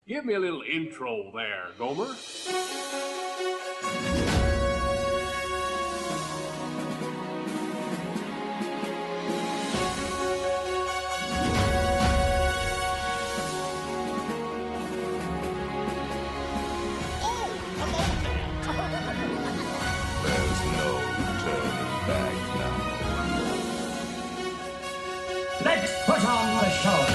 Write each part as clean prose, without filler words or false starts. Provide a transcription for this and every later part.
Give me a little intro there, Gomer. There's no turning back now. Let's put on the show.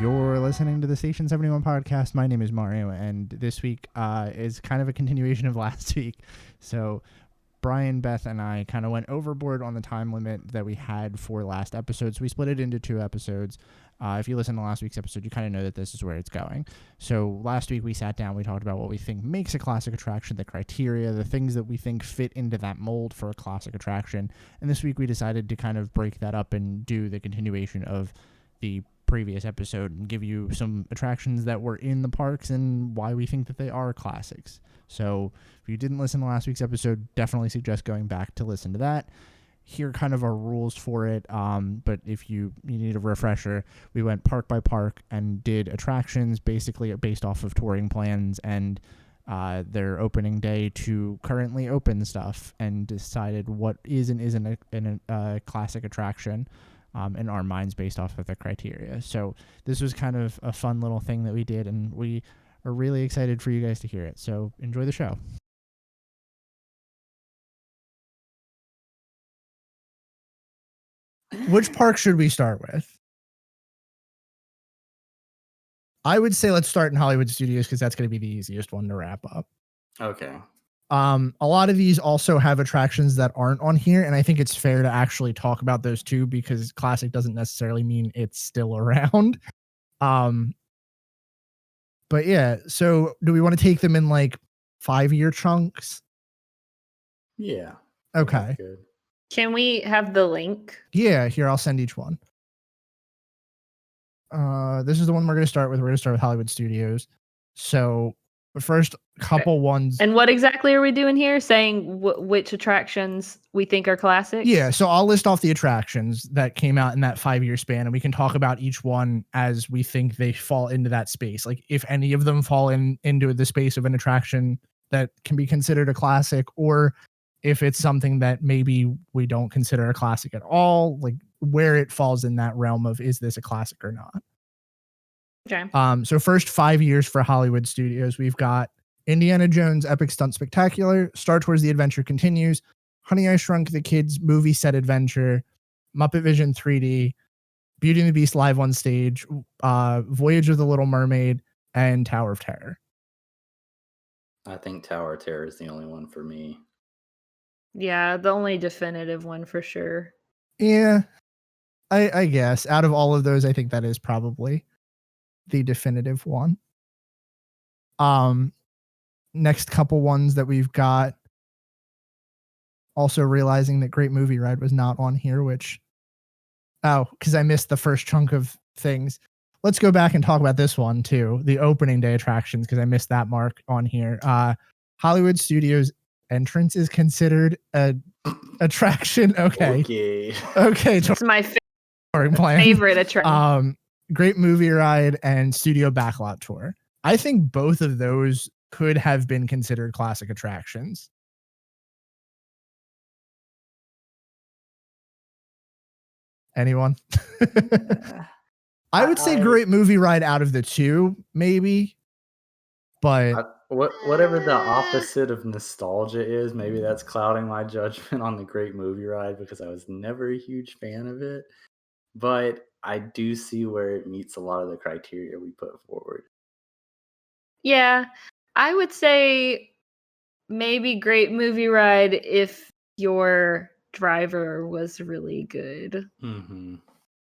You're listening to the Station 71 podcast. My name is Mario, and this week is kind of a continuation of last week. So Brian, Beth, and I kind of went overboard on the time limit that we had for last episode. So we split it into 2 episodes. If you listen to last week's episode, you kind of know that this is where it's going. So last week we sat down, we talked about what we think makes a classic attraction, the criteria, the things that we think fit into that mold for a classic attraction. And this week we decided to kind of break that up and do the continuation of the previous episode and give you some attractions that were in the parks and why we think that they are classics. So if you didn't listen to last week's episode, definitely suggest going back to listen to that. Here are kind of our rules for it, but if you need a refresher, we went park by park and did attractions basically based off of touring plans and their opening day to currently open stuff, and decided what is and isn't a classic attraction in our minds based off of the criteria. So this was kind of a fun little thing that we did, and we are really excited for you guys to hear it. So enjoy the show. Which park should we start with? I would say let's start in Hollywood Studios because that's going to be the easiest one to wrap up. Okay. A lot of these also have attractions that aren't on here, and I think it's fair to actually talk about those too, because classic doesn't necessarily mean it's still around. But yeah, so do we want to take them in like 5-year chunks? Yeah. Okay. Good. Can we have the link? Yeah, here, I'll send each one. This is the one we're going to start with. We're going to start with Hollywood Studios. So the first couple ones. And what exactly are we doing here? Saying which attractions we think are classics? Yeah, so I'll list off the attractions that came out in that 5-year span, and we can talk about each one as we think they fall into that space. Like if any of them fall into the space of an attraction that can be considered a classic, or if it's something that maybe we don't consider a classic at all, like where it falls in that realm of is this a classic or not. Okay. So first 5 years for Hollywood Studios, we've got Indiana Jones Epic Stunt Spectacular, Star Tours The Adventure Continues, Honey, I Shrunk the Kids Movie Set Adventure, Muppet Vision 3D, Beauty and the Beast Live on Stage, Voyage of the Little Mermaid, and Tower of Terror. I think Tower of Terror is the only one for me. Yeah, the only definitive one for sure. Yeah, I guess out of all of those, I think that is probably the definitive one. Next couple ones that we've got, also realizing that Great Movie Ride was not on here, because I missed the first chunk of things. Let's go back and talk about this one too, the opening day attractions, because I missed that mark on here. Hollywood Studios entrance is considered a attraction. Okay. It's my favorite attraction. Great Movie Ride and Studio Backlot Tour. I think both of those could have been considered classic attractions. Anyone? I would say Great Movie Ride out of the two, maybe. But whatever the opposite of nostalgia is, maybe that's clouding my judgment on the Great Movie Ride, because I was never a huge fan of it. But I do see where it meets a lot of the criteria we put forward. Yeah, I would say maybe Great Movie Ride if your driver was really good. Mm-hmm.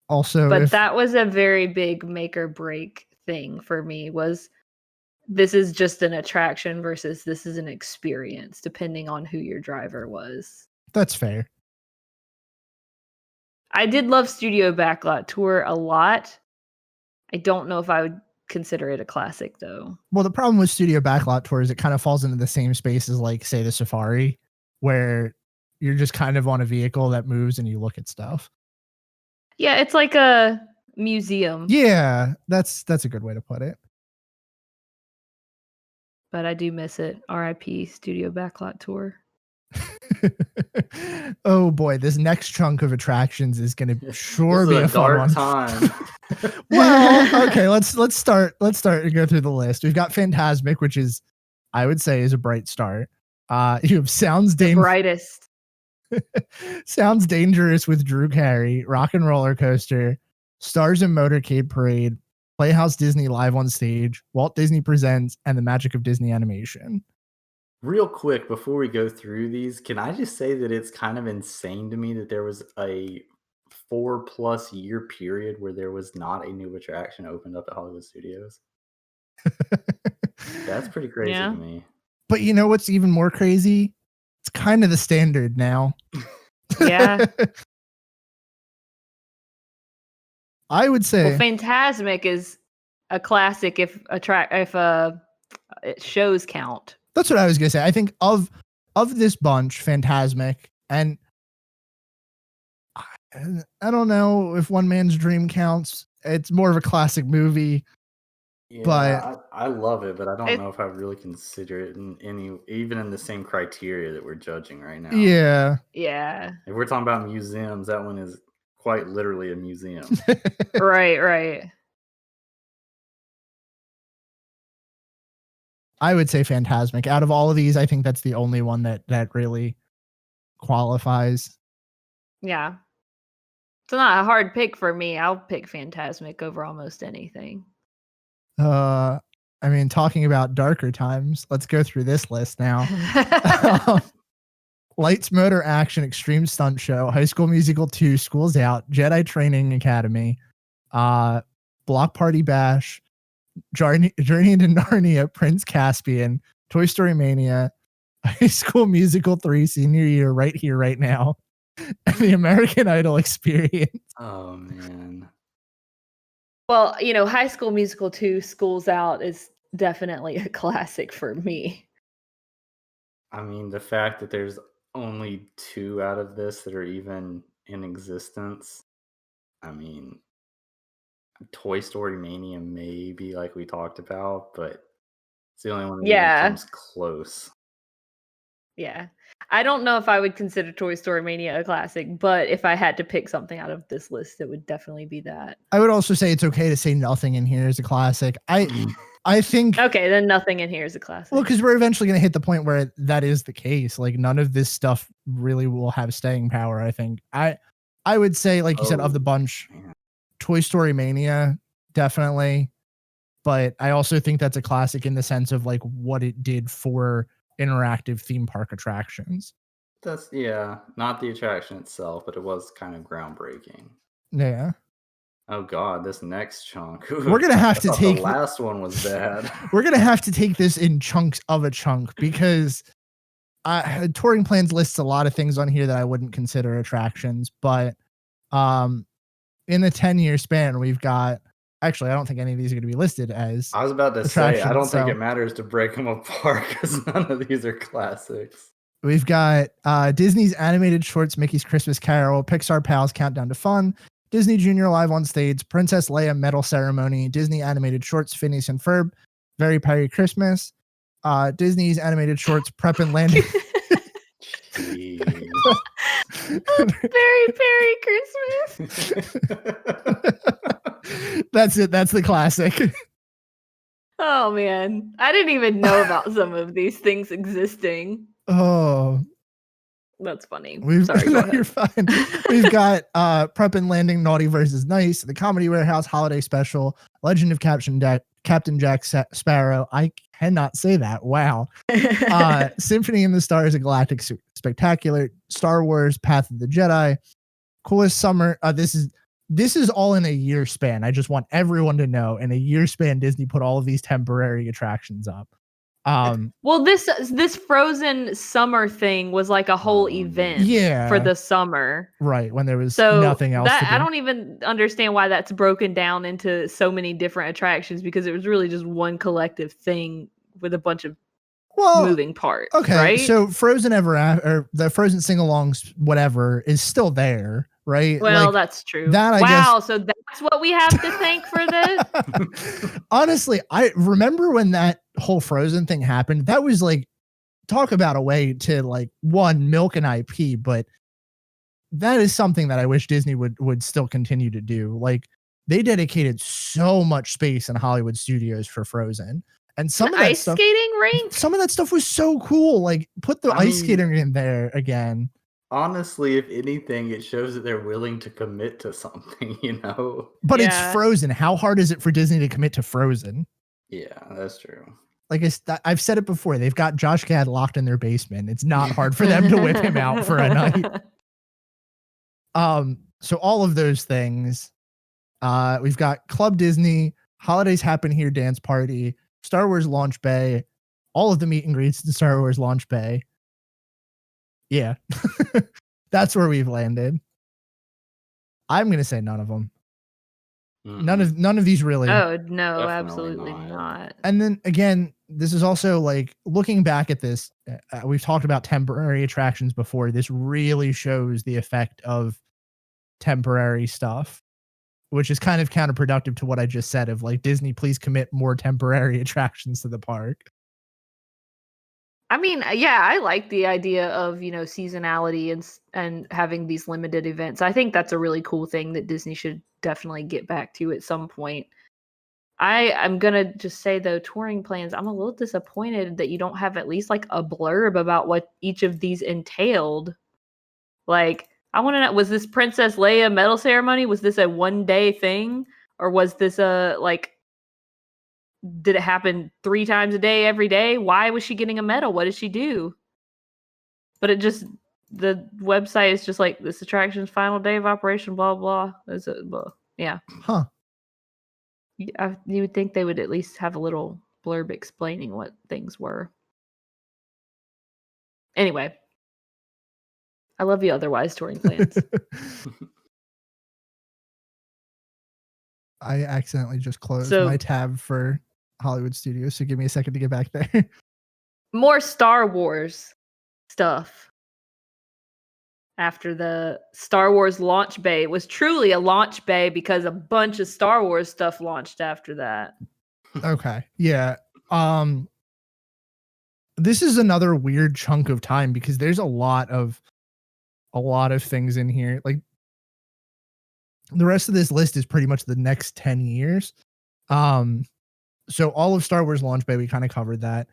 Also, but that was a very big make or break thing for me, was this is just an attraction versus this is an experience, depending on who your driver was. That's fair. I did love Studio Backlot Tour a lot. I don't know if I would consider it a classic, though. Well, the problem with Studio Backlot Tour is it kind of falls into the same space as, like, say, the Safari, where you're just kind of on a vehicle that moves and you look at stuff. Yeah, it's like a Museum. Yeah, that's a good way to put it. But I do miss it. R.I.P. Studio Backlot Tour. Oh boy, this next chunk of attractions is going to sure be a fun dark one. time. Well, okay, let's start and go through the list. We've got Fantasmic, which is, I would say, is a bright start. You have Sounds Brightest. Sounds Dangerous with Drew Carey, Rock and Roller Coaster, Stars and Motorcade Parade, Playhouse Disney Live on Stage, Walt Disney Presents, and The Magic of Disney Animation. Real quick, before we go through these, can I just say that it's kind of insane to me that there was a 4+ year period where there was not a new attraction opened up at Hollywood Studios? That's pretty crazy to me. But you know what's even more crazy? It's kind of the standard now. Yeah. I would say Well, Fantasmic is a classic if shows count. that's what I was gonna say. I think of this bunch, Fantasmic, and I don't know if One Man's Dream counts. It's more of a classic movie. Yeah, But I love it, but I don't know if I really consider it even in the same criteria that we're judging right now. yeah. Yeah. If we're talking about museums, that one is quite literally a museum. Right. I would say Fantasmic. Out of all of these, I think that's the only one that really qualifies. Yeah. It's not a hard pick for me. I'll pick Fantasmic over almost anything. I mean, talking about darker times, let's go through this list now. Lights, Motor, Action, Extreme Stunt Show, High School Musical 2, School's Out, Jedi Training Academy, Block Party Bash, Journey into Narnia, Prince Caspian, Toy Story Mania, High School Musical 3, Senior Year, Right Here, Right Now, and the American Idol Experience. Oh, man. Well, High School Musical 2, School's Out is definitely a classic for me. I mean, the fact that there's only 2 out of this that are even in existence. I mean, Toy Story Mania maybe, like we talked about, but it's the only one that comes close. Yeah. I don't know if I would consider Toy Story Mania a classic, but if I had to pick something out of this list, it would definitely be that. I would also say it's okay to say nothing in here is a classic. I think okay, then nothing in here is a classic. Well, because we're eventually going to hit the point where that is the case. Like none of this stuff really will have staying power. I think I would say, like you said, of the bunch, Toy Story Mania definitely, but I also think that's a classic in the sense of like what it did for interactive theme park attractions. That's not the attraction itself, but it was kind of groundbreaking. Yeah. Oh God, this next chunk. We're gonna have to take the last one was bad. We're gonna have to take this in chunks of a chunk because Touring Plans lists a lot of things on here that I wouldn't consider attractions, but in the 10-year span, we've got. Actually, I don't think any of these are going to be listed as. I was about to say, I don't think it matters to break them apart because none of these are classics. We've got Disney's animated shorts, Mickey's Christmas Carol, Pixar Pals Countdown to Fun, Disney Junior Live on Stage, Princess Leia Medal Ceremony, Disney animated shorts, Phineas and Ferb, Very Merry Christmas, Disney's animated shorts, Prep and Landing. Very Merry Christmas. That's it. That's the classic. Oh man, I didn't even know about some of these things existing. Oh, that's funny. Sorry, no, you're fine. We've got Prep and Landing, Naughty versus Nice, The Comedy Warehouse Holiday Special, Legend of Captain Jack Sparrow. I cannot say that. Wow. Symphony in the Stars, A Galactic Spectacular, Star Wars, Path of the Jedi, Coolest Summer. This is all in a year span. I just want everyone to know in a year span, Disney put all of these temporary attractions up. Well, this Frozen summer thing was like a whole event for the summer. Right. When there was nothing else. I don't even understand why that's broken down into so many different attractions because it was really just one collective thing with a bunch of moving parts. Okay. Right? So Frozen Ever After, or the Frozen sing-alongs, whatever, is still there. Right. Well, like, that's true. That I guess, so that That's what we have to thank for this. Honestly, I remember when that whole Frozen thing happened. That was like, talk about a way to like milk an IP, but that is something that I wish Disney would still continue to do. Like, they dedicated so much space in Hollywood studios for Frozen, and some of that ice stuff, skating rink. some of that stuff was so cool. Like, put the ice skating in there again. Honestly, if anything, it shows that they're willing to commit to something, you know? But Yeah. it's Frozen. How hard is it for Disney to commit to Frozen? Yeah, that's true. Like I've said it before, they've got Josh Gad locked in their basement. It's not hard for them to whip him out for a night. So all of those things. We've got Club Disney, Holidays Happen Here Dance Party, Star Wars Launch Bay, all of the meet and greets in Star Wars Launch Bay. Yeah, that's where we've landed. I'm gonna say none of them. None of these really. Oh no, Definitely absolutely not. not. And then again, this is also like looking back at this. We've talked about temporary attractions before. This really shows the effect of temporary stuff, which is kind of counterproductive to what I just said of like, Disney, please commit more temporary attractions to the park. I mean, yeah, I like the idea of, seasonality and having these limited events. I think that's a really cool thing that Disney should definitely get back to at some point. I'm going to just say, though, touring plans, I'm a little disappointed that you don't have at least like a blurb about what each of these entailed. Like, I want to know, was this Princess Leia medal ceremony? Was this a one-day thing? Or was this did it happen 3 times a day, every day? Why was she getting a medal? What did she do? But the website is just like, this attraction's final day of operation, blah, blah. Yeah. Huh. You would think they would at least have a little blurb explaining what things were. Anyway. I love you otherwise, touring plans. I accidentally just closed my tab for Hollywood Studios, so give me a second to get back there. More Star Wars stuff. After the Star Wars launch bay, it was truly a launch bay because a bunch of Star Wars stuff launched after that. Okay. Yeah. This is another weird chunk of time because there's a lot of things in here. Like, the rest of this list is pretty much the next 10 years. So all of Star Wars Launch Bay, we kind of covered that.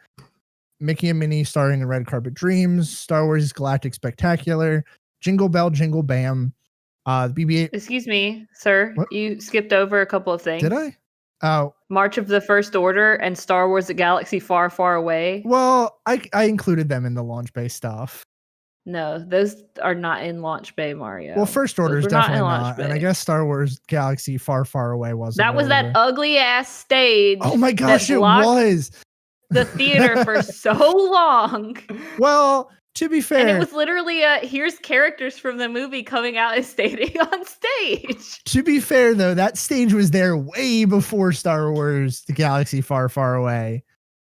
Mickey and Minnie starring in Red Carpet Dreams, Star Wars Galactic Spectacular, Jingle Bell, Jingle Bam, the BB-8. Excuse me, sir. What? You skipped over a couple of things. Did I? Oh. March of the First Order and Star Wars: A Galaxy Far, Far Away. Well, I included them in the Launch Bay stuff. No, those are not in Launch Bay, Mario. Well, First Order is definitely not, Bay. and I guess Star Wars Galaxy Far, Far Away wasn't. That was that ugly ass stage. Oh my gosh, it was the theater for so long. Well, to be fair, and it was literally here's characters from the movie coming out and standing on stage. To be fair, though, that stage was there way before Star Wars: The Galaxy Far, Far Away.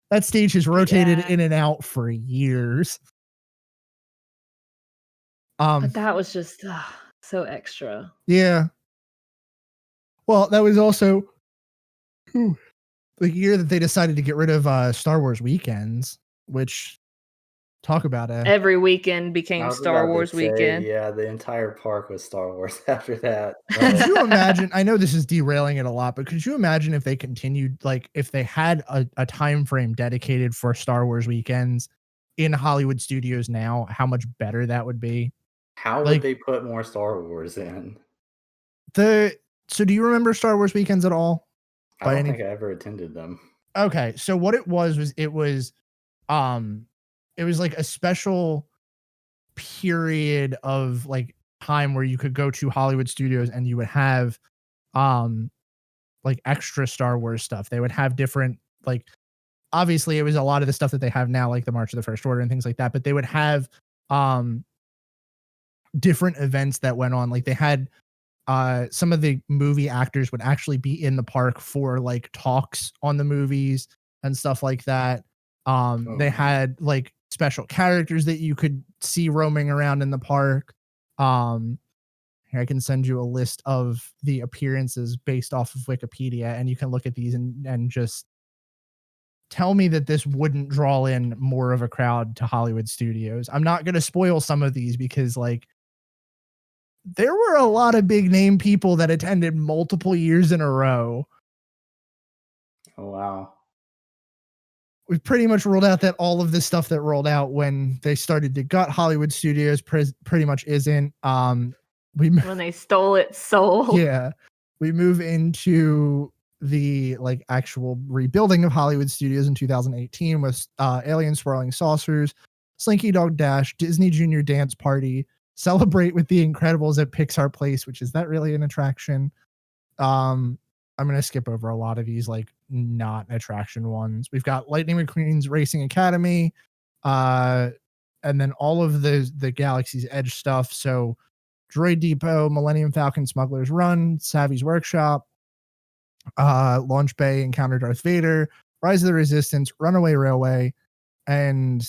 That stage has rotated in and out for years. But that was just so extra. Yeah. Well, that was also the year that they decided to get rid of Star Wars weekends, which talk about it. Every weekend became Star Wars weekend. Yeah, the entire park was Star Wars after that. Could you imagine? I know this is derailing it a lot, but could you imagine if they continued, like if they had a time frame dedicated for Star Wars weekends in Hollywood studios now, how much better that would be? How would they put more Star Wars in? So do you remember Star Wars weekends at all? I don't think I ever attended them. Okay, so what it was like a special period of like time where you could go to Hollywood studios and you would have like extra Star Wars stuff. They would have different, like, obviously it was a lot of the stuff that they have now, like the March of the First Order and things like that, but they would have different events that went on. Like they had some of the movie actors would actually be in the park for like talks on the movies and stuff like that. They had like special characters that you could see roaming around in the park. Here, Here, I can send you a list of the appearances based off of Wikipedia, and you can look at these and just tell me that this wouldn't draw in more of a crowd to Hollywood studios. I'm not going to spoil some of these because, like, there were a lot of big name people that attended multiple years in a row. Oh, wow. We've pretty much ruled out that all of the stuff that rolled out when they started to gut Hollywood studios pretty much isn't. When they stole its soul. Yeah, we move into the like actual rebuilding of Hollywood studios in 2018 with Alien Swirling Saucers, Slinky Dog Dash, Disney Junior Dance Party, Celebrate with the Incredibles at Pixar Place, which is that really an attraction? I'm going to skip over a lot of these like not attraction ones. We've got Lightning McQueen's Racing Academy, and then all of the Galaxy's Edge stuff. So Droid Depot, Millennium Falcon Smuggler's Run, Savvy's Workshop, Launch Bay, Encounter Darth Vader, Rise of the Resistance, Runaway Railway, and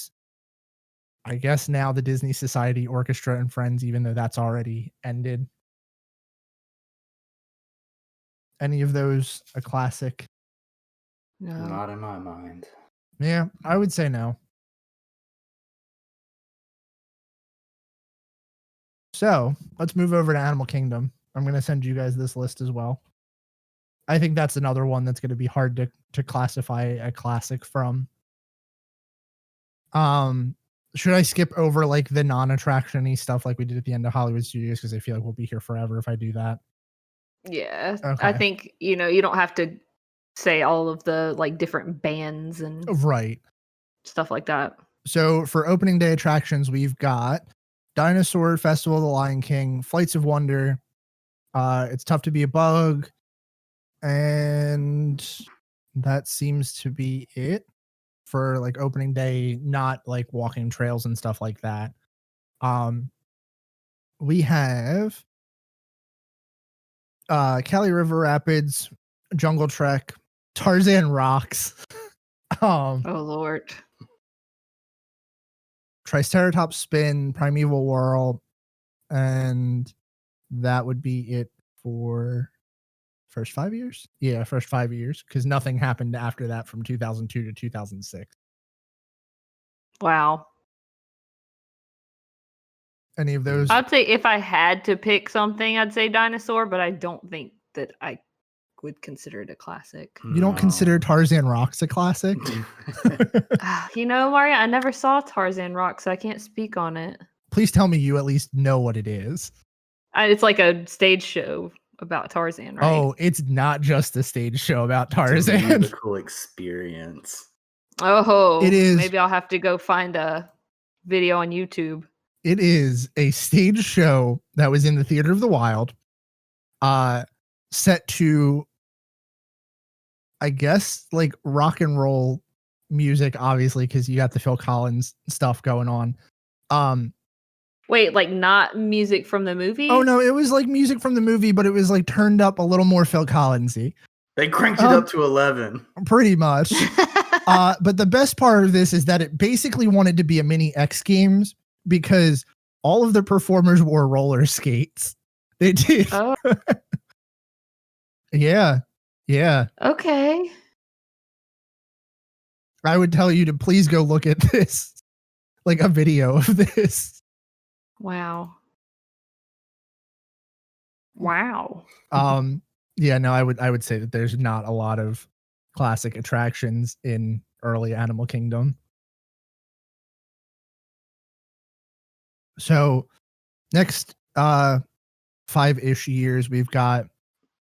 I guess now the Disney Society Orchestra and Friends, even though that's already ended. Any of those a classic? No. Not in my mind. Yeah, I would say no. So let's move over to Animal Kingdom. I'm going to send you guys this list as well. I think that's another one that's going to be hard to classify a classic from. Should I skip over like the non-attraction-y stuff like we did at the end of Hollywood Studios? Because I feel like we'll be here forever if I do that. Yeah. Okay. I think, you don't have to say all of the like different bands and Right. stuff like that. So for opening day attractions, we've got Dinosaur Festival of the Lion King, Flights of Wonder, It's Tough to Be a Bug, and that seems to be it for like opening day, not like walking trails and stuff like that. We have Cali River Rapids, Jungle Trek, Tarzan Rocks, Oh Lord. Triceratops Spin, Primeval Whirl, and that would be it for first 5 years. Yeah, first 5 years, because nothing happened after that from 2002 to 2006. Wow. Any of those? I'd say if I had to pick something, I'd say Dinosaur, but I don't think that I would consider it a classic. You don't consider Tarzan Rocks a classic? Mario, I never saw Tarzan Rock, so I can't speak on it. Please tell me you at least know what it is. It's like a stage show about Tarzan, right? Oh, it's not just a stage show about It's a Tarzan. musical experience. Oh, It is. Maybe I'll have to go find a video on YouTube. It is a stage show that was in the Theater of the Wild, set to, I guess, like rock and roll music, obviously, because you got the Phil Collins stuff going on. Wait, like not music from the movie? Oh no, it was like music from the movie, but it was like turned up a little more Phil Collins-y. They cranked it up to 11. Pretty much. But the best part of this is that it basically wanted to be a mini X Games because all of the performers wore roller skates. They did. Oh. Yeah. Okay. I would tell you to please go look at this, like a video of this. Wow. Yeah, no, I would say that there's not a lot of classic attractions in early Animal Kingdom. So next 5-ish years, we've got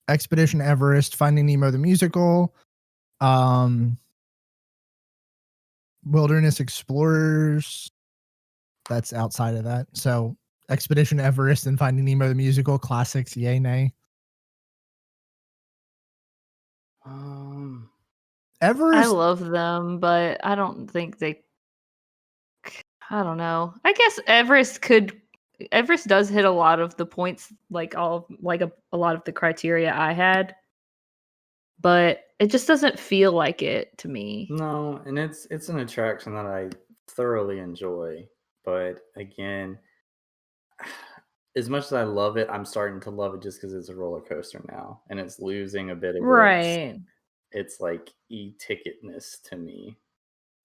Expedition Everest, Finding Nemo the Musical, Wilderness Explorers. That's outside of that. So Expedition Everest and Finding Nemo the Musical, classics, yay, nay. Everest. I love them, but I don't think I don't know. I guess Everest does hit a lot of the points, like a lot of the criteria I had, but it just doesn't feel like it to me. No, and it's an attraction that I thoroughly enjoy, but again, as much as I love it, I'm starting to love it just because it's a roller coaster now, and it's losing a bit of Right. its like e-ticketness to me.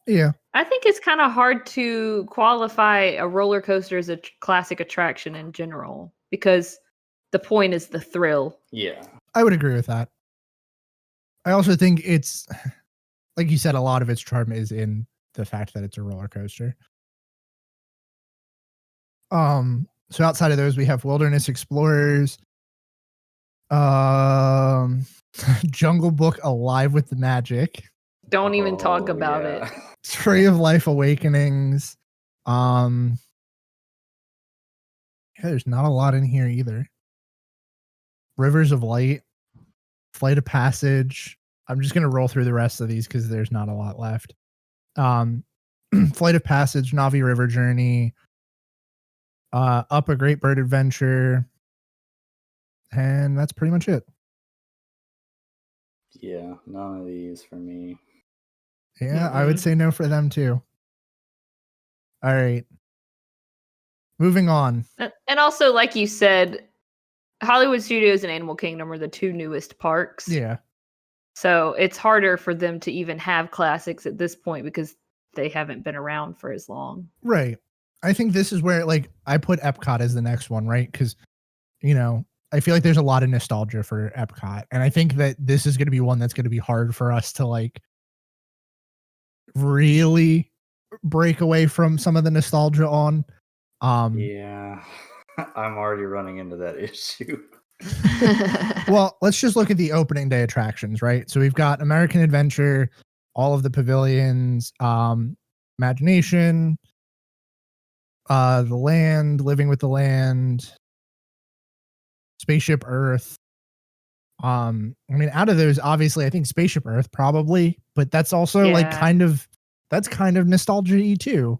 Yeah. I think it's kind of hard to qualify a roller coaster as a classic attraction in general because the point is the thrill. Yeah. I would agree with that. I also think it's, like you said, a lot of its charm is in the fact that it's a roller coaster. So outside of those, we have Wilderness Explorers, Jungle Book Alive with the Magic, Don't even talk Oh, about yeah. it. Tree of Life Awakenings. Yeah, there's not a lot in here either. Rivers of Light, Flight of Passage. I'm just gonna roll through the rest of these because there's not a lot left. Flight of Passage, Navi River Journey, Up a Great Bird Adventure, and that's pretty much it. Yeah, none of these for me. Yeah, I would Mm-mm. say no for them too. All right. Moving on. And also, like you said, Hollywood Studios and Animal Kingdom are the two newest parks. Yeah. So it's harder for them to even have classics at this point because they haven't been around for as long. Right. I think this is where, like, I put Epcot as the next one, right? Because, you know, I feel like there's a lot of nostalgia for Epcot. And I think that this is going to be one that's going to be hard for us to, like, really break away from some of the nostalgia on. Yeah. I'm already running into that issue. Well, let's just look at the opening day attractions, right? So we've got American Adventure, all of the pavilions, Imagination, The Land, Living with the Land, Spaceship Earth. I mean, out of those, obviously, I think Spaceship Earth probably, but that's also like Yeah. kind of nostalgia-y too.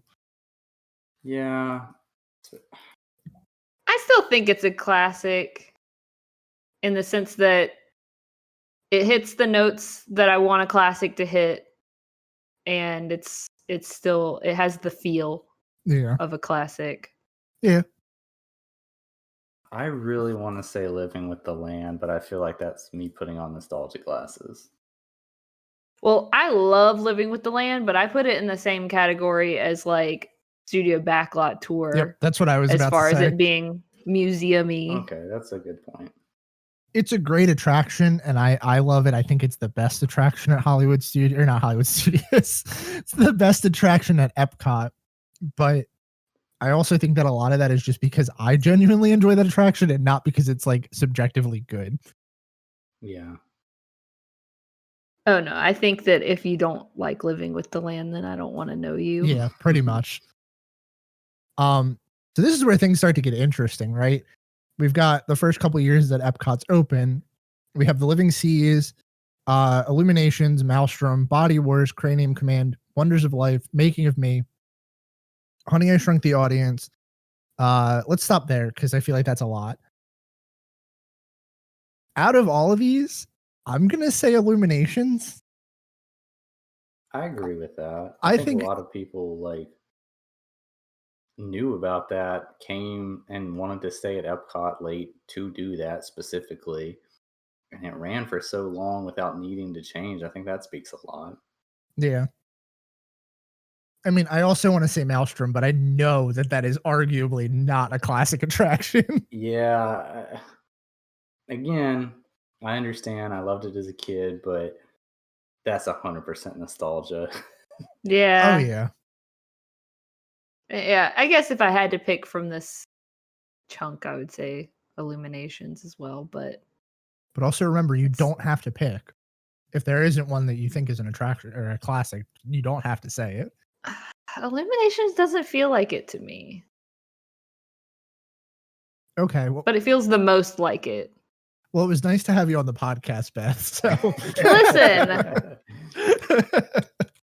Yeah. I still think it's a classic in the sense that it hits the notes that I want a classic to hit, and it has the feel Yeah. of a classic. Yeah. I really want to say Living with the Land, but I feel like that's me putting on nostalgia glasses. Well, I love Living with the Land, but I put it in the same category as like Studio Backlot Tour. Yep. That's what I was as about far to as say. it being museum-y. Okay, that's a good point. It's a great attraction, and I love it. I think it's the best attraction at Hollywood Studio, or not Hollywood Studios. It's the best attraction at Epcot. But I also think that a lot of that is just because I genuinely enjoy that attraction and not because it's like subjectively good. Yeah. Oh no, I think that if you don't like Living with the Land, then I don't want to know you. Yeah, pretty much. So this is where things start to get interesting, right? We've got the first couple of years that Epcot's open. We have the Living Seas, Illuminations, Maelstrom, Body Wars, Cranium Command, Wonders of Life, Making of Me, Honey, I Shrunk the Audience. Let's stop there because I feel like that's a lot. Out of all of these, I'm gonna say Illuminations. I agree with that. I think think- a lot of people like knew about that, came and wanted to stay at Epcot late to do that specifically. And it ran for so long without needing to change. I think that speaks a lot. Yeah. I mean, I also want to say Maelstrom, but I know that that is arguably not a classic attraction. Yeah. Again, I understand. I loved it as a kid, but that's 100% nostalgia. Yeah. Oh yeah. Yeah, I guess if I had to pick from this chunk, I would say Illuminations as well, but But also remember, you don't have to pick. If there isn't one that you think is an attraction or a classic, you don't have to say it. Illuminations doesn't feel like it to me. Okay. Well, But it feels the most like it. it was nice to have you on the podcast, Beth. So Listen.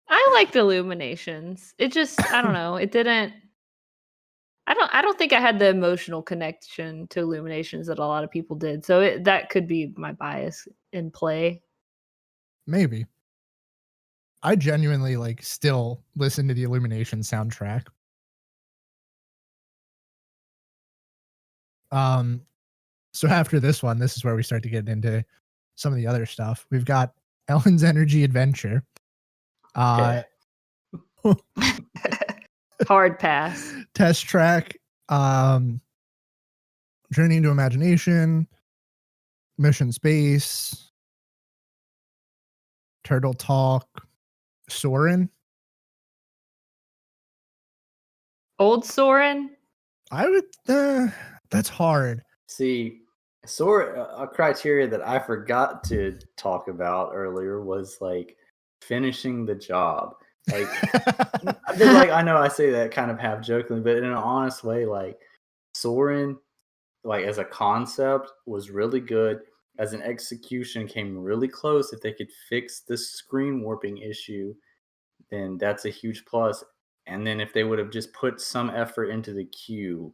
I liked Illuminations. It just, I don't know, it didn't I don't think I had the emotional connection to Illuminations that a lot of people did. So that could be my bias in play. Maybe. I genuinely like still listen to the Illumination soundtrack. So after this one, this is where we start to get into some of the other stuff. We've got Ellen's Energy Adventure. Okay. Hard pass. Test Track, Journey into Imagination, Mission Space, Turtle Talk, Soren. Old Soren? I would, that's hard. See, a criteria that I forgot to talk about earlier was like finishing the job. Like, I know I say that kind of half jokingly, but in an honest way, like Soren, like as a concept, was really good. As an execution, came really close. If they could fix the screen warping issue, then that's a huge plus. And then if they would have just put some effort into the queue,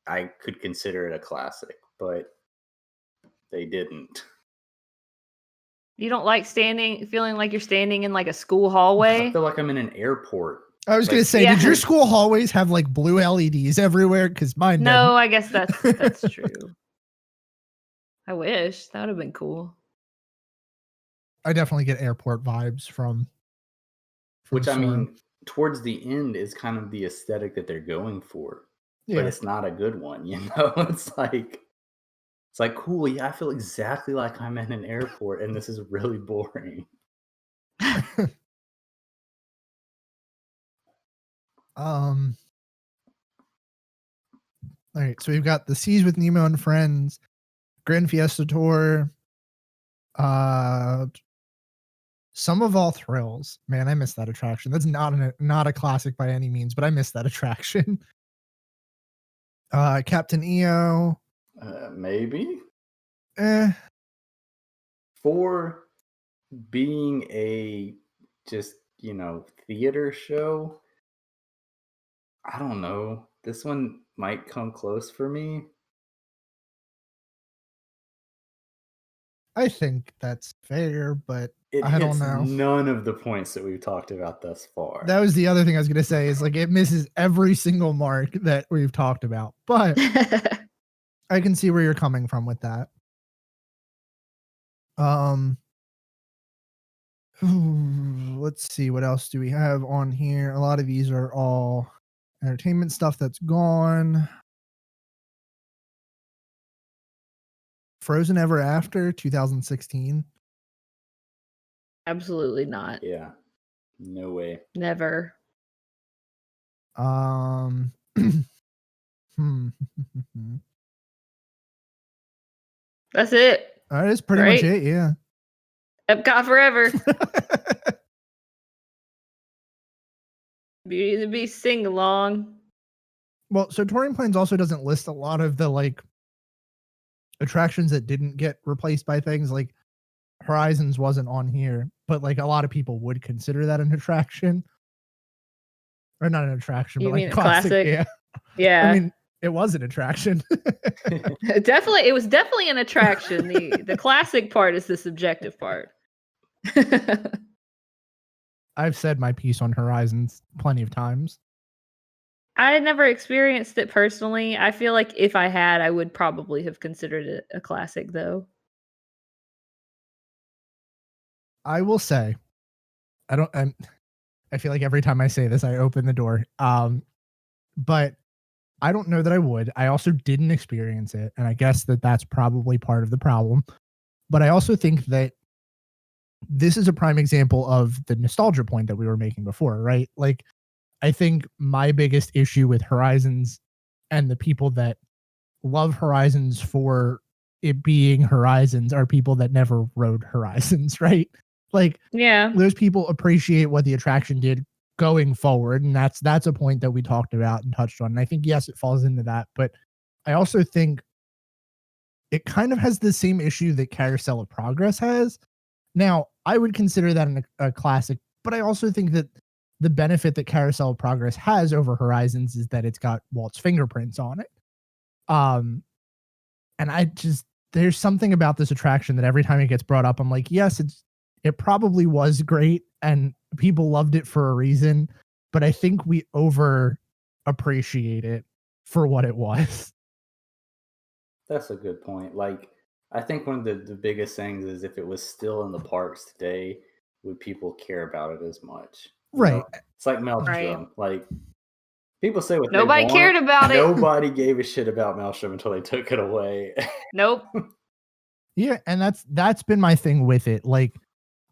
I could consider it a classic, but they didn't. You don't like feeling like you're standing in like a school I hallway? feel like I'm in an airport. I was Like- going to say, Yeah. did your school hallways have like blue LEDs everywhere? Because mine No, didn't. I guess that's true. I wish. That would have been cool. I definitely get airport vibes from Which I Soren. mean, towards the end is kind of the aesthetic that they're going for, but Yeah. it's not a good one. You know, it's like cool. Yeah, I feel exactly like I'm in an airport, and this is really boring. All right, so we've got the Seas with Nemo and Friends, Grand Fiesta Tour, Some of All Thrills. Man, I miss that attraction. That's not a classic by any means, but I miss that attraction. Captain EO. Maybe Eh, for being a just theater show. I don't know. This one might come close for me. I think that's fair, but It I don't hits know. none of the points that we've talked about thus far. That was the other thing I was going to say is like it misses every single mark that we've talked about. But I can see where you're coming from with that. Let's see, what else do we have on here? A lot of these are all entertainment stuff that's gone. Frozen Ever After 2016. Absolutely not. Yeah. No way. Never. That's it. That is pretty Right? much it, yeah. Epcot forever. Beauty and the Beast sing along. Well, so Touring Planes also doesn't list a lot of the like attractions that didn't get replaced by things like Horizons wasn't on here, but like a lot of people would consider that an attraction. Or not an attraction, You but mean like a classic? Yeah. Yeah. I mean, it was an attraction. Definitely, it was definitely an attraction. The classic part is the subjective part. I've said my piece on Horizons plenty of times. I had never experienced it personally. I feel like if I had, I would probably have considered it a classic, though. I will say, I feel like every time I say this, I open the door. But I don't know that I would. I also didn't experience it, and I guess that's probably part of the problem. But I also think that this is a prime example of the nostalgia point that we were making before, right? Like, I think my biggest issue with Horizons and the people that love Horizons for it being Horizons are people that never rode Horizons, right? Like, Yeah. those people appreciate what the attraction did going forward, and that's a point that we talked about and touched on. And I think, yes, it falls into that, but I also think it kind of has the same issue that Carousel of Progress has. Now, I would consider that a classic, but I also think that the benefit that Carousel of Progress has over Horizons is that it's got Walt's fingerprints on it. And there's something about this attraction that every time it gets brought up, I'm like, yes, it probably was great and people loved it for a reason, but I think we over appreciate it for what it was. That's a good point. Like, I think one of the biggest things is if it was still in the parks today, would people care about it as much? Right. It's like Maelstrom. Like, people say what Nobody they want. cared about it. Nobody gave a shit about Maelstrom until they took it away. Nope. Yeah, and that's been my thing with it. Like,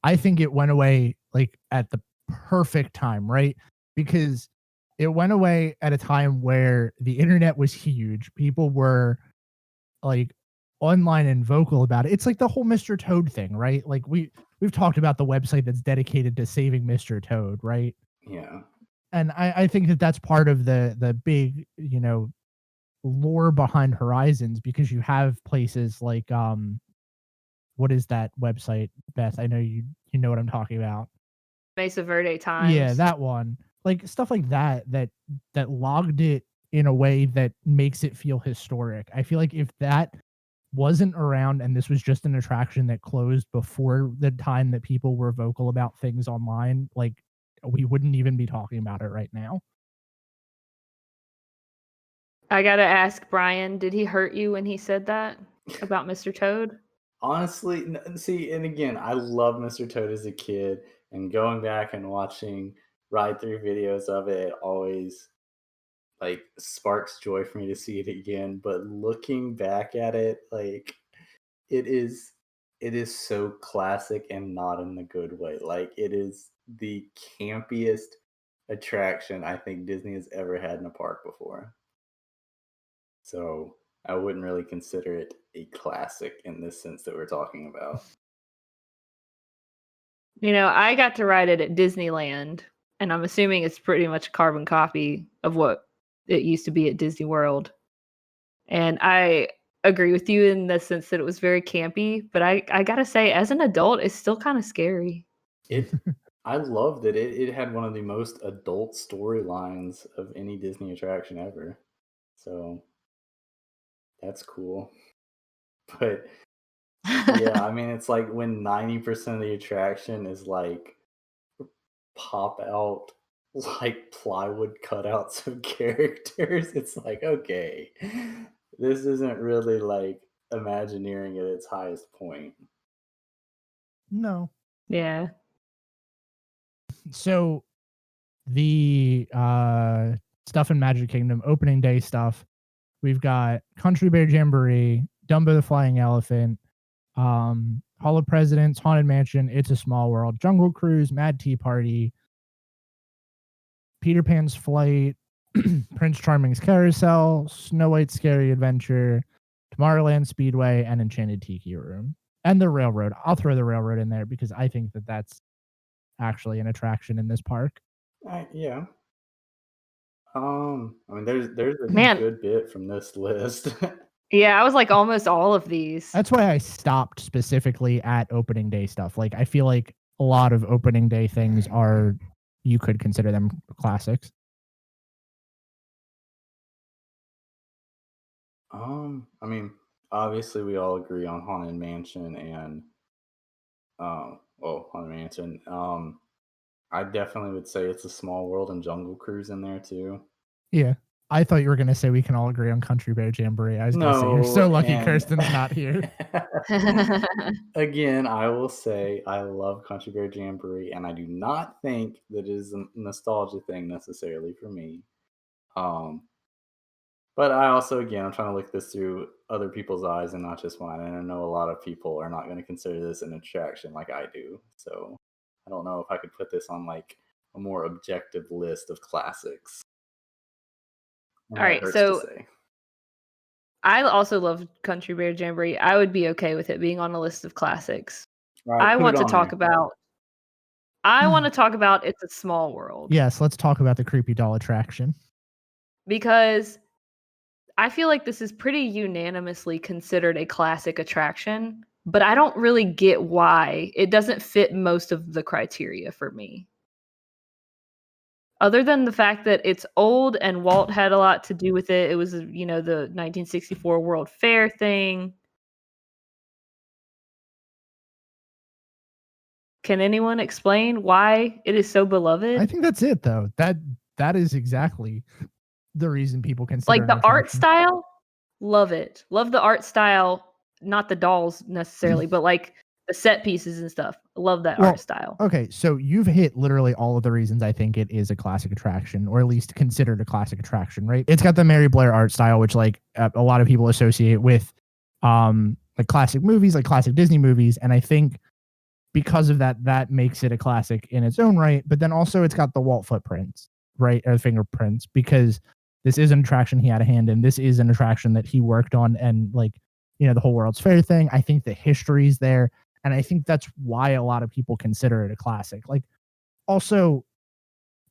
I think it went away like at the perfect time, right? Because it went away at a time where the internet was huge. People were like online and vocal about it. It's like the whole Mr. Toad thing, right? Like we've talked about the website that's dedicated to saving Mr. Toad, right? Yeah. And I think that that's part of the big, you know, lore behind Horizons, because you have places like what is that website, Beth? I know you know what I'm talking about. Mesa Verde Times. Yeah, that one. Like stuff like that logged it in a way that makes it feel historic. I feel like if that wasn't around and this was just an attraction that closed before the time that people were vocal about things online, like we wouldn't even be talking about it right now. I gotta ask Brian, did he hurt you when he said that about Mr. Toad? Honestly, see, and again, I love Mr. Toad as a kid, and going back and watching ride-through videos of it always like sparks joy for me to see it again. But looking back at it, like it is so classic and not in the good way. Like it is the campiest attraction I think Disney has ever had in a park before. So I wouldn't really consider it a classic in this sense that we're talking about. You know, I got to ride it at Disneyland, and I'm assuming it's pretty much a carbon copy of what it used to be at Disney World. And I agree with you in the sense that it was very campy, but I gotta say, as an adult, it's still kind of scary. I loved it. It had one of the most adult storylines of any Disney attraction ever. So that's cool. But yeah, I mean, it's like when 90% of the attraction is like pop out, like plywood cutouts of characters. It's like, okay, this isn't really like Imagineering at its highest point. No. Yeah. So the stuff in Magic Kingdom, opening day stuff, we've got Country Bear Jamboree, Dumbo the Flying Elephant, Hall of Presidents, Haunted Mansion, It's a Small World, Jungle Cruise, Mad Tea Party, Peter Pan's Flight, Prince Charming's Carousel, Snow White's Scary Adventure, Tomorrowland Speedway, and Enchanted Tiki Room. And the Railroad. I'll throw the Railroad in there because I think that that's actually an attraction in this park. Yeah. I mean, there's a good bit from this list. Yeah, I was like almost all of these. That's why I stopped specifically at opening day stuff. Like, I feel like a lot of opening day things are, you could consider them classics. I mean, obviously we all agree on Haunted Mansion and Haunted Mansion. I definitely would say It's a Small World and Jungle Cruise in there too. Yeah. I thought you were going to say we can all agree on Country Bear Jamboree. I was going to say, you're so lucky Kirsten's not here. Again, I will say I love Country Bear Jamboree, and I do not think that it is a nostalgia thing necessarily for me. But I also, again, I'm trying to look this through other people's eyes and not just mine. And I know a lot of people are not going to consider this an attraction like I do. So I don't know if I could put this on like a more objective list of classics. All right, so I also love Country Bear Jamboree. I would be okay with it being on a list of classics. Right, I want to talk about It's a Small World. Yes, let's talk about the creepy doll attraction. Because I feel like this is pretty unanimously considered a classic attraction, but I don't really get why it doesn't fit most of the criteria for me. Other than the fact that it's old and Walt had a lot to do with it. It was, the 1964 World Fair thing. Can anyone explain why it is so beloved? I think that's it, though. That is exactly the reason people consider like the art style. Love it. Love the art style, not the dolls necessarily, but like the set pieces and stuff. Love that Well, art style. Okay, so you've hit literally all of the reasons I think it is a classic attraction, or at least considered a classic attraction, right? It's got the Mary Blair art style, which like a lot of people associate with like classic movies, like classic Disney movies, and I think because of that, that makes it a classic in its own right. But then also it's got the Walt footprints, right, or fingerprints, because this is an attraction he had a hand in. This is an attraction that he worked on, and like, you know, the whole World's Fair thing. I think the history's there. And I think that's why a lot of people consider it a classic. Like, also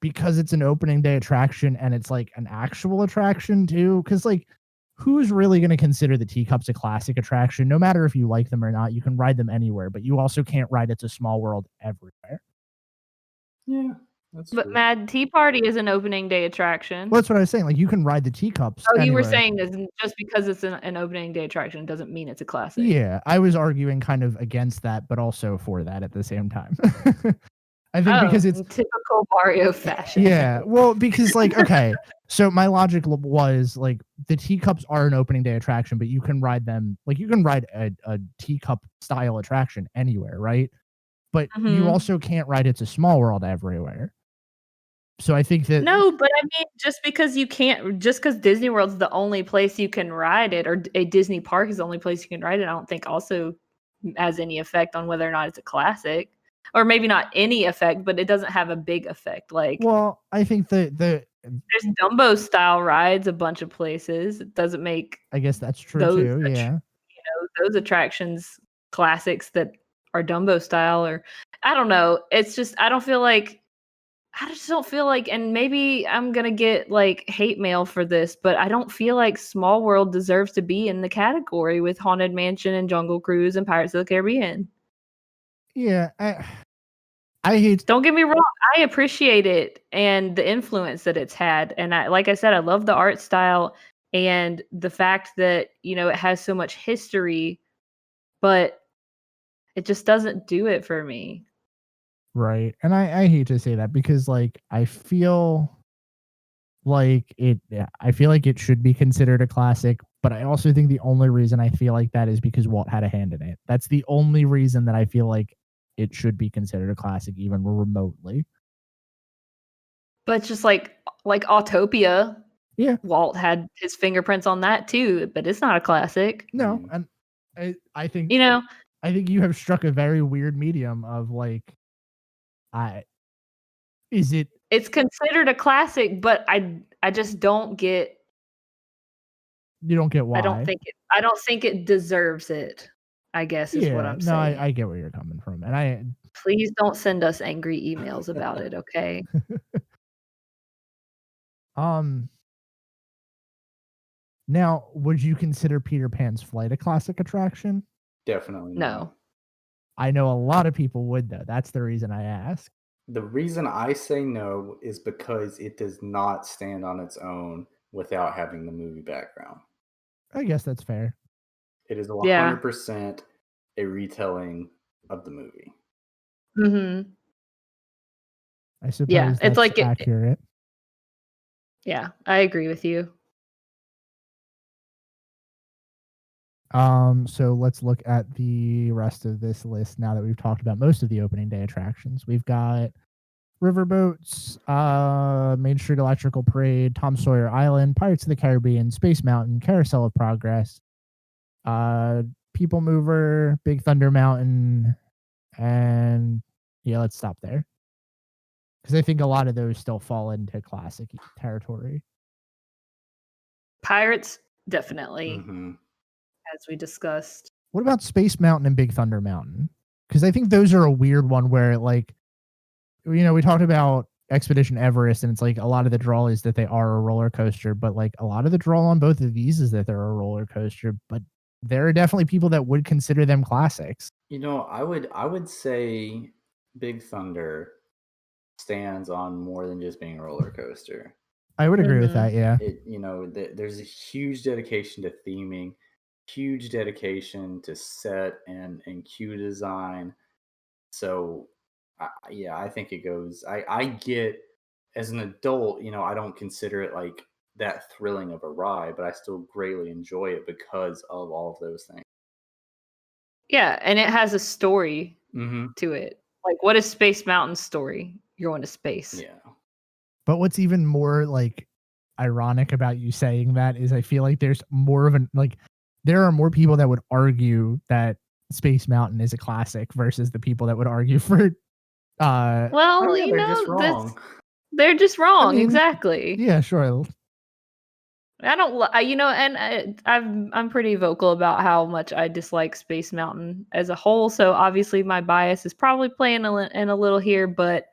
because it's an opening day attraction and it's like an actual attraction too. Because like, who's really going to consider the Teacups a classic attraction? No matter if you like them or not, you can ride them anywhere, but you also can't ride It's a Small World everywhere. Yeah, that's But true. Mad Tea Party is an opening day attraction. Well, that's what I was saying. Like, you can ride the Teacups. Oh, you were anywhere. saying this just because it's an opening day attraction doesn't mean it's a classic. Yeah, I was arguing kind of against that, but also for that at the same time. I think because it's in typical Mario fashion. Yeah, well, because like, okay, so my logic was like the teacups are an opening day attraction, but you can ride them, like you can ride a teacup style attraction anywhere, right? But you Mhm. also can't ride It's a Small World everywhere. So I think that No, but I mean, just because Disney World's the only place you can ride it, or a Disney park is the only place you can ride it, I don't think also has any effect on whether or not it's a classic. Or maybe not any effect, but it doesn't have a big effect. Like, well, I think that there's Dumbo style rides a bunch of places. It doesn't make I guess that's true those too. Yeah. those attractions classics that are Dumbo style, or I don't know. It's just I just don't feel like, and maybe I'm gonna get like hate mail for this, but I don't feel like Small World deserves to be in the category with Haunted Mansion and Jungle Cruise and Pirates of the Caribbean. Yeah, I hate. Don't get me wrong, I appreciate it and the influence that it's had, and like I said, I love the art style and the fact that it has so much history, but it just doesn't do it for me. Right. And I hate to say that because like I feel like it should be considered a classic, but I also think the only reason I feel like that is because Walt had a hand in it. That's the only reason that I feel like it should be considered a classic even remotely. But it's just like Autopia. Yeah. Walt had his fingerprints on that too, but it's not a classic. No, and I think I think you have struck a very weird medium of like it's considered a classic, but I just don't get. You don't get why. I don't think it deserves it, I guess is what I'm saying. I get where you're coming from. And please don't send us angry emails about it, okay? Now, would you consider Peter Pan's Flight a classic attraction? Definitely no. I know a lot of people would, though. That's the reason I ask. The reason I say no is because it does not stand on its own without having the movie background. I guess that's fair. It is 100% a retelling of the movie. Mm-hmm. I suppose that's like accurate. Yeah, I agree with you. So let's look at the rest of this list now that we've talked about most of the opening day attractions. We've got Riverboats, Main Street Electrical Parade, Tom Sawyer Island, Pirates of the Caribbean, Space Mountain, Carousel of Progress, People Mover, Big Thunder Mountain, and yeah, let's stop there. Because I think a lot of those still fall into classic territory. Pirates, definitely. Mm-hmm. As we discussed. What about Space Mountain and Big Thunder Mountain? Because I think those are a weird one where, like, we talked about Expedition Everest, and it's like a lot of the draw is that they are a roller coaster, but like a lot of the draw on both of these is that they're a roller coaster. But there are definitely people that would consider them classics. I would say Big Thunder stands on more than just being a roller coaster. I would agree with that. Yeah. There's a huge dedication to theming. Huge dedication to set and queue design. So I think it goes. I get as an adult, I don't consider it like that thrilling of a ride, but I still greatly enjoy it because of all of those things. Yeah, and it has a story Mm-hmm. to it. Like, what is Space Mountain's story? You're going to space. Yeah. But what's even more like ironic about you saying that is I feel like there's more of an like there are more people that would argue that Space Mountain is a classic versus the people that would argue for Well, Oh, yeah, you they're know, just wrong. they're just wrong. mean, Exactly. yeah, sure. I don't, you know, and I'm pretty vocal about how much I dislike Space Mountain as a whole. So obviously my bias is probably playing in a little here, but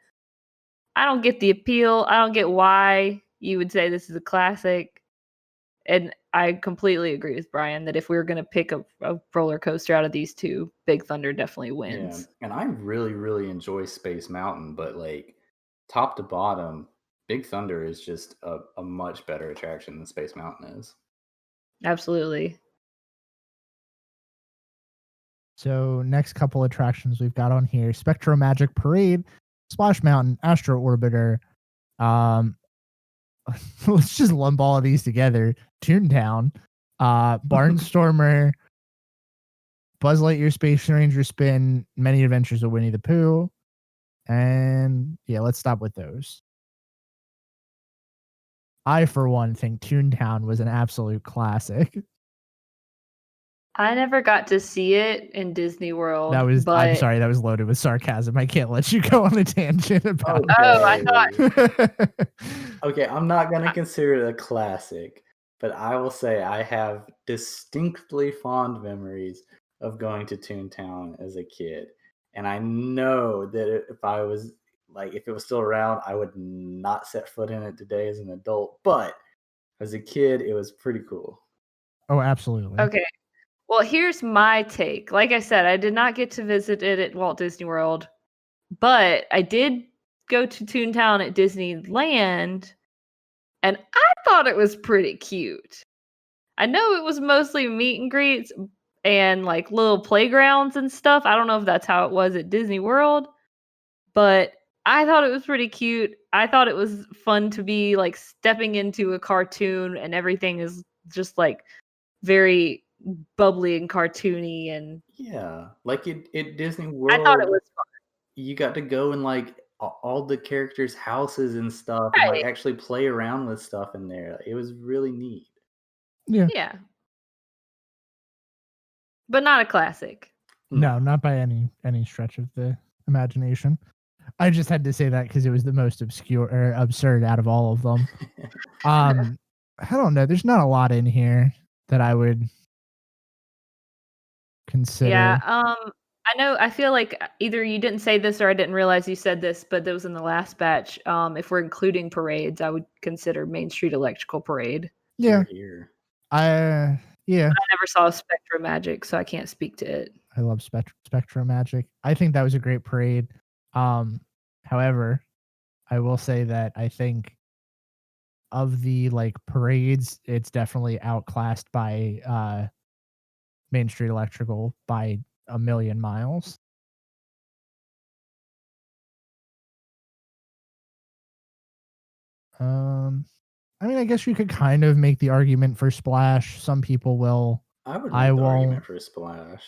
I don't get the appeal. I don't get why you would say this is a classic. And I completely agree with Brian that if we were going to pick a roller coaster out of these two, Big Thunder definitely Yeah. wins. And I really, really enjoy Space Mountain, but like top to bottom, Big Thunder is just a much better attraction than Space Mountain is. Absolutely. So next couple attractions we've got on here: Spectro Magic Parade, Splash Mountain, Astro Orbiter. Let's just lump all of these together. Toontown, Barnstormer, Buzz Lightyear Space Ranger Spin, Many Adventures of Winnie the Pooh, and yeah, let's stop with those. I, for one, think Toontown was an absolute classic. I never got to see it in Disney World. That was, I'm but sorry, that was loaded with sarcasm. I can't let you go on a tangent about Oh, I thought it. Okay, I'm not going to consider it a classic, but I will say I have distinctly fond memories of going to Toontown as a kid. And I know that if I was like, if it was still around, I would not set foot in it today as an adult. But as a kid, it was pretty cool. Oh, absolutely. Okay. Well, here's my take. Like I said, I did not get to visit it at Walt Disney World, but I did go to Toontown at Disneyland, and I thought it was pretty cute. I know it was mostly meet and greets and like little playgrounds and stuff. I don't know if that's how it was at Disney World, but I thought it was pretty cute. I thought it was fun to be like stepping into a cartoon and everything is just like very bubbly and cartoony, and Yeah, like at Disney World, I thought it was fun. you got to go in like all the characters' houses and stuff, and like Right. actually play around with stuff in there. It was really neat. Yeah. But not a classic. No, not by any stretch of the imagination. I just had to say that because it was the most obscure or absurd out of all of them. I don't know. There's not a lot in here that I would consider. Yeah. I know. I feel like either you didn't say this or I didn't realize you said this, but that was in the last batch. If we're including parades, I would consider Main Street Electrical Parade. Yeah. Here. Yeah. I never saw Spectro Magic, so I can't speak to it. I love Spectro Magic. I think that was a great parade. However, I will say that I think of the like parades, it's definitely outclassed by Main Street Electrical by a million miles. I mean, I guess you could kind of make the argument for Splash. Some people will. I would I make the won't. argument for Splash.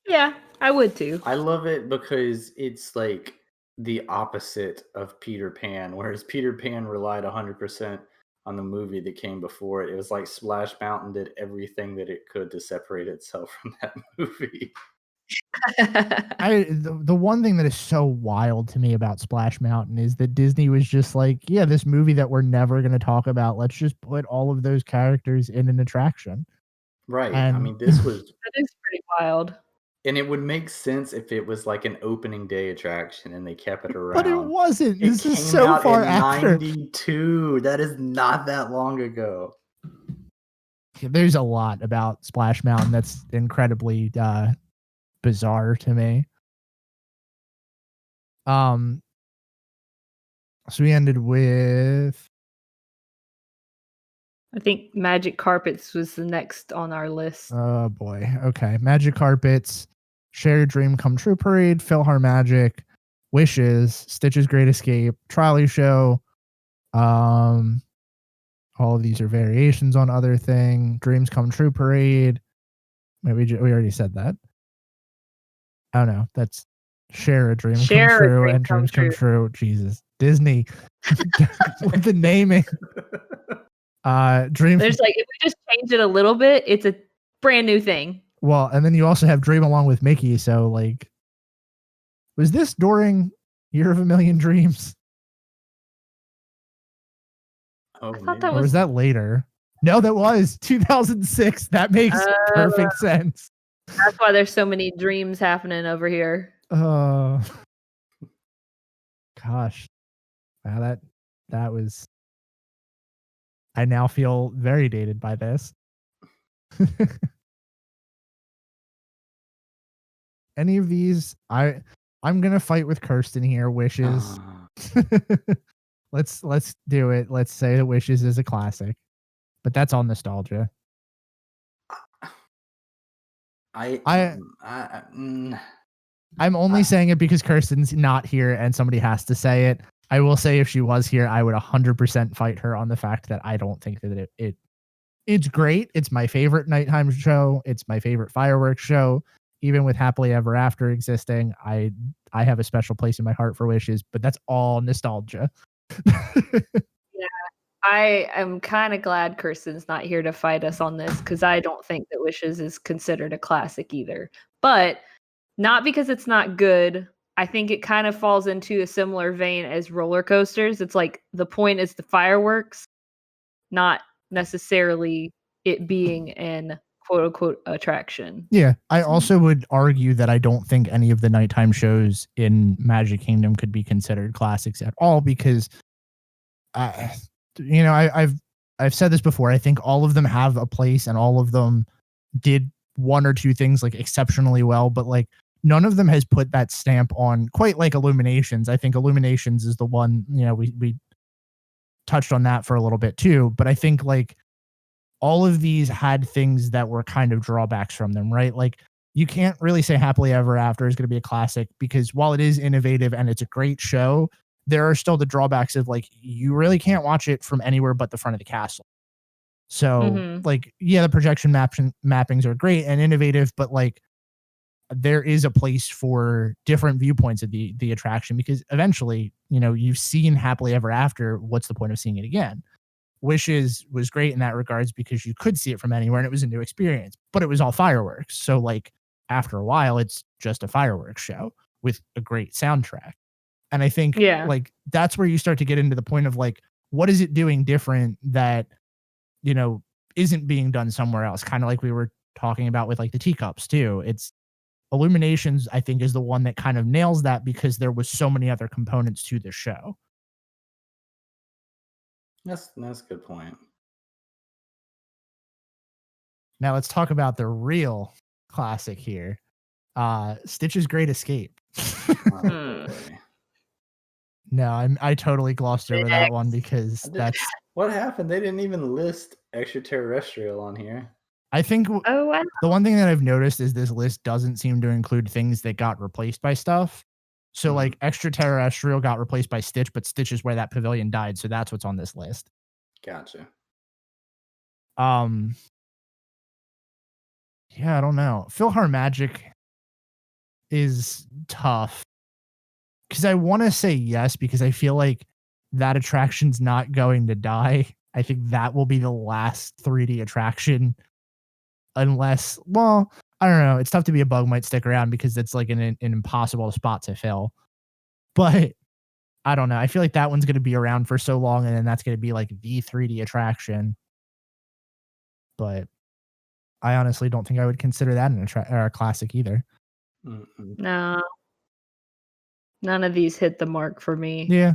Yeah, I would too. I love it because it's like the opposite of Peter Pan, whereas Peter Pan relied 100% on the movie that came before it. It was like Splash Mountain did everything that it could to separate itself from that movie. The one thing that is so wild to me about Splash Mountain is that Disney was just like, yeah, this movie that we're never going to talk about, let's just put all of those characters in an attraction. Right. And I mean, this was, That is pretty wild. and it would make sense if it was like an opening day attraction and they kept it around. But it wasn't. It This is came so out far in after. 92. That is not that long ago. There's a lot about Splash Mountain that's incredibly bizarre to me. So we ended with, I think Magic Carpets was the next on our list. oh boy, okay, Magic Carpets, Share Your Dream Come True Parade, PhilharMagic, Wishes, Stitch's Great Escape, Trolley Show, All of these are variations on other thing. Dreams Come True Parade. Maybe we already said that. Oh no, that's Share a Dream Come True and Dreams Come True. Jesus, Disney with the naming. Dream. There's like, if we just change it a little bit, it's a brand new thing. Well, and then you also have Dream Along with Mickey. So like, was this during Year of a Million Dreams? Oh, I thought that Or was that later? No, that was 2006. That makes perfect sense. That's why there's so many dreams happening over here. Gosh. Wow, that was. I now feel very dated by this. Any of these, I'm gonna fight with Kirsten here. Wishes. Let's do it. Let's say that Wishes is a classic, but that's all nostalgia. I'm only saying it because Kirsten's not here and somebody has to say it. I will say if she was here, I would 100% fight her on the fact that I don't think that it's great. It's my favorite nighttime show. It's my favorite fireworks show. Even with Happily Ever After existing, I have a special place in my heart for Wishes, but that's all nostalgia. Yeah, I am kind of glad Kirsten's not here to fight us on this because I don't think that Wishes is considered a classic either. But not because it's not good. I think it kind of falls into a similar vein as Roller Coasters. It's like the point is the fireworks, not necessarily it being an quote unquote attraction. Yeah, I also would argue that I don't think any of the nighttime shows in Magic Kingdom could be considered classics at all because, I've said this before. I think all of them have a place and all of them did one or two things like exceptionally well, but like none of them has put that stamp on quite like Illuminations. I think Illuminations is the one, we touched on that for a little bit too, but I think like all of these had things that were kind of drawbacks from them, right? Like you can't really say Happily Ever After is going to be a classic because while it is innovative and it's a great show, there are still the drawbacks of like, you really can't watch it from anywhere but the front of the castle. So like, yeah, the projection mappings are great and innovative, but like there is a place for different viewpoints of the attraction because eventually, you've seen Happily Ever After. What's the point of seeing it again? Wishes was great in that regards because you could see it from anywhere and it was a new experience, but it was all fireworks. So like after a while, it's just a fireworks show with a great soundtrack. And I think like that's where you start to get into the point of like, what is it doing different that, isn't being done somewhere else? Kind of like we were talking about with like the teacups too. It's Illuminations, I think, is the one that kind of nails that because there was so many other components to the show. That's a good point. Now let's talk about the real classic here. Stitch's Great Escape. No, I totally glossed over that one because that's what happened. They didn't even list Extraterrestrial on here. I think the one thing that I've noticed is this list doesn't seem to include things that got replaced by stuff. So like Extraterrestrial got replaced by Stitch, but Stitch is where that pavilion died, so that's what's on this list. Gotcha. Yeah, I don't know. PhilharMagic is tough because I want to say yes because I feel like that attraction's not going to die. I think that will be the last 3D attraction unless, well, I don't know. It's tough to be a Bug might stick around because it's like an impossible spot to fill. But I don't know. I feel like that one's going to be around for so long and then that's going to be like the 3D attraction. But I honestly don't think I would consider that a classic either. No. None of these hit the mark for me. Yeah.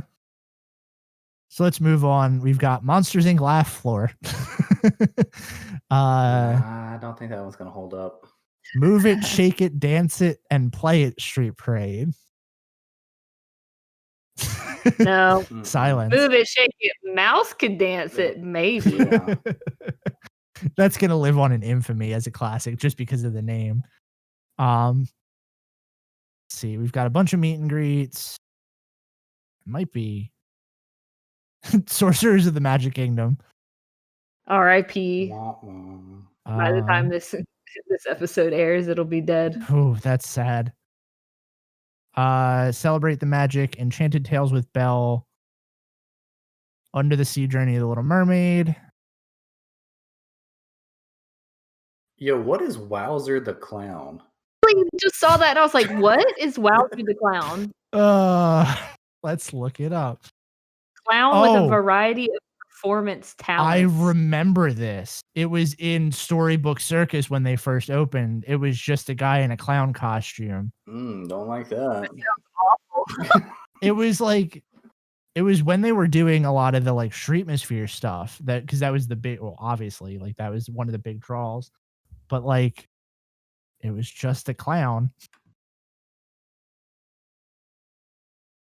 So let's move on. We've got Monsters Inc. Laugh Floor. I don't think that one's going to hold up. Move It, Shake It, Dance It, and Play It Street Parade. No. Silence. Move It, Shake It. Mouse could dance it, maybe. Yeah. That's going to live on in infamy as a classic just because of the name. Let's see. We've got a bunch of meet and greets. It might be Sorcerers of the Magic Kingdom. R.I.P. Wah, wah. By the time this episode airs, it'll be dead. Oh, that's sad. Celebrate the Magic, Enchanted Tales with Belle, Under the Sea Journey of the Little Mermaid. Yo, what is Wowzer the Clown? I just saw that and I was like, what is Wowzer the Clown? Let's look it up. Clown with Oh. a variety of performance talents. I remember this. It was in Storybook Circus when they first opened. It was just a guy in a clown costume. Don't like that. It was when they were doing a lot of the like Streetmosphere stuff, that because that was the big, well, obviously, like that was one of the big draws, but like it was just a clown.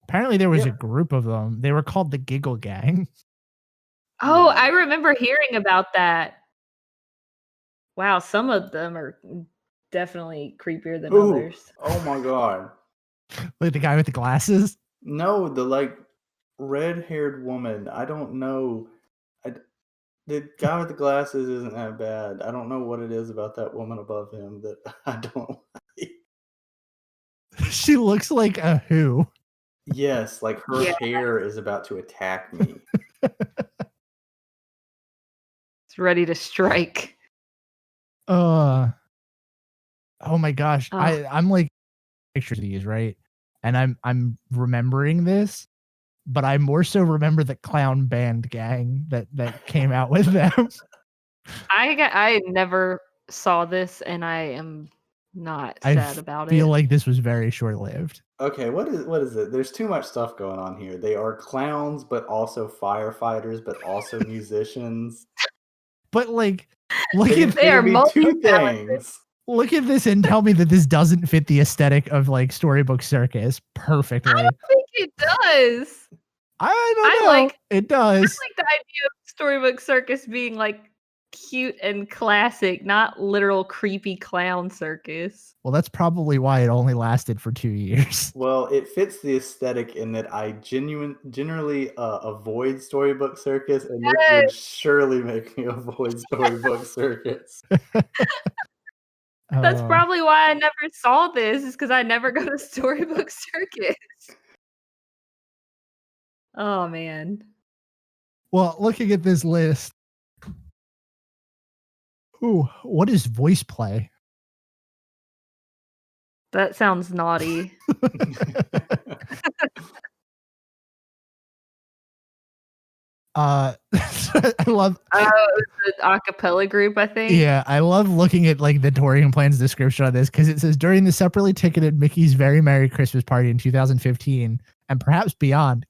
Apparently there was a group of them. They were called the Giggle Gang. Oh, I remember hearing about that. Wow, some of them are definitely creepier than Ooh. others. Oh my god. Like the guy with the glasses. No, the like red-haired woman. I don't know. The guy with the glasses isn't that bad. I don't know what it is about that woman above him that I don't like. She looks like a who. Yes, like her hair is about to attack me. It's ready to strike. Oh my gosh. Oh. I'm like pictures of these, right? And I'm remembering this, but I more so remember the clown band gang that came out with them. I never saw this and I am not sad about it. I feel like this was very short-lived. Okay, what is it? There's too much stuff going on here. They are clowns, but also firefighters, but also musicians. But like, look at They are be two multi-talented. things. look at this and tell me that this doesn't fit the aesthetic of like Storybook Circus perfectly. I don't think it does. I don't I know. like- It does. I like the idea of Storybook Circus being like cute and classic, not literal creepy clown circus. Well, that's probably why it only lasted for 2 years. Well, it fits the aesthetic in that I generally avoid Storybook Circus, and this would surely make me avoid Storybook Circus. That's Oh. probably why I never saw this, is because I never go to Storybook Circus. Oh man. Well, looking at this list. Ooh, what is voice play? That sounds naughty. I love The acapella group, I think. Yeah, I love looking at like the touring plans description on this because it says during the separately ticketed Mickey's Very Merry Christmas Party in 2015 and perhaps beyond,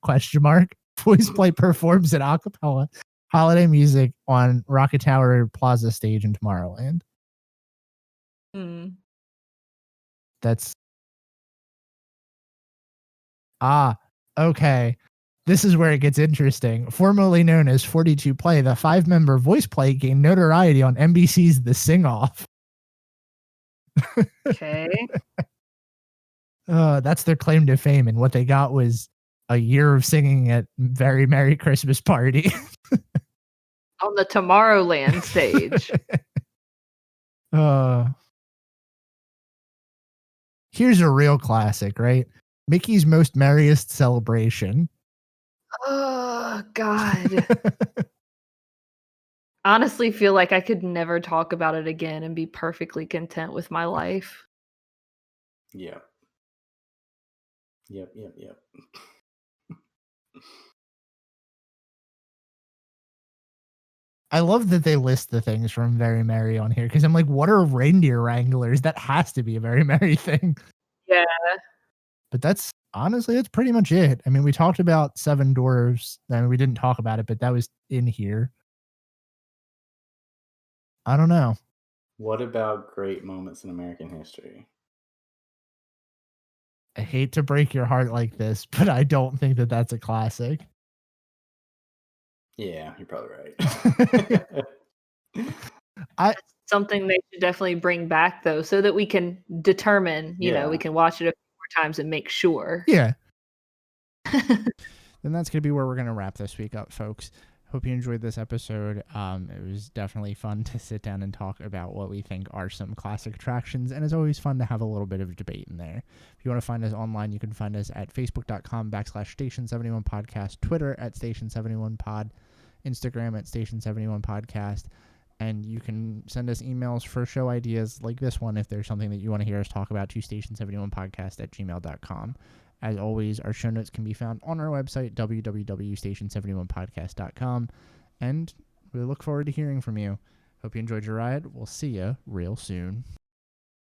Voice Play performs an acapella holiday music on Rocket Tower Plaza stage in Tomorrowland. Mm. That's okay. This is where it gets interesting. Formerly known as 42 Play, the 5-member Voice Play gained notoriety on NBC's The Sing Off. Okay. That's their claim to fame, and what they got was a year of singing at Very Merry Christmas Party. On the Tomorrowland stage. Here's a real classic, right? Mickey's Most Merriest Celebration. Oh God. Honestly feel like I could never talk about it again and be perfectly content with my life. Yep. I love that they list the things from Very Merry on here because I'm like, what are reindeer wranglers? That has to be a Very Merry thing. Yeah. But that's pretty much it. I mean, we talked about Seven Dwarfs. I mean, we didn't talk about it, but that was in here. I don't know. What about great moments in American history? I hate to break your heart like this, but I don't think that that's a classic. Yeah, you're probably right. Something they should definitely bring back though, so that we can determine, you know, we can watch it a few more times and make sure. Yeah. Then that's going to be where we're going to wrap this week up, folks. Hope you enjoyed this episode. It was definitely fun to sit down and talk about what we think are some classic attractions, and it's always fun to have a little bit of debate in there. If you want to find us online, you can find us at facebook.com/Station71podcast, Twitter at Station71pod, Instagram at Station71podcast, and you can send us emails for show ideas like this one if there's something that you want to hear us talk about to Station71podcast@gmail.com. As always, our show notes can be found on our website, www.station71podcast.com, and we look forward to hearing from you. Hope you enjoyed your ride. We'll see you real soon.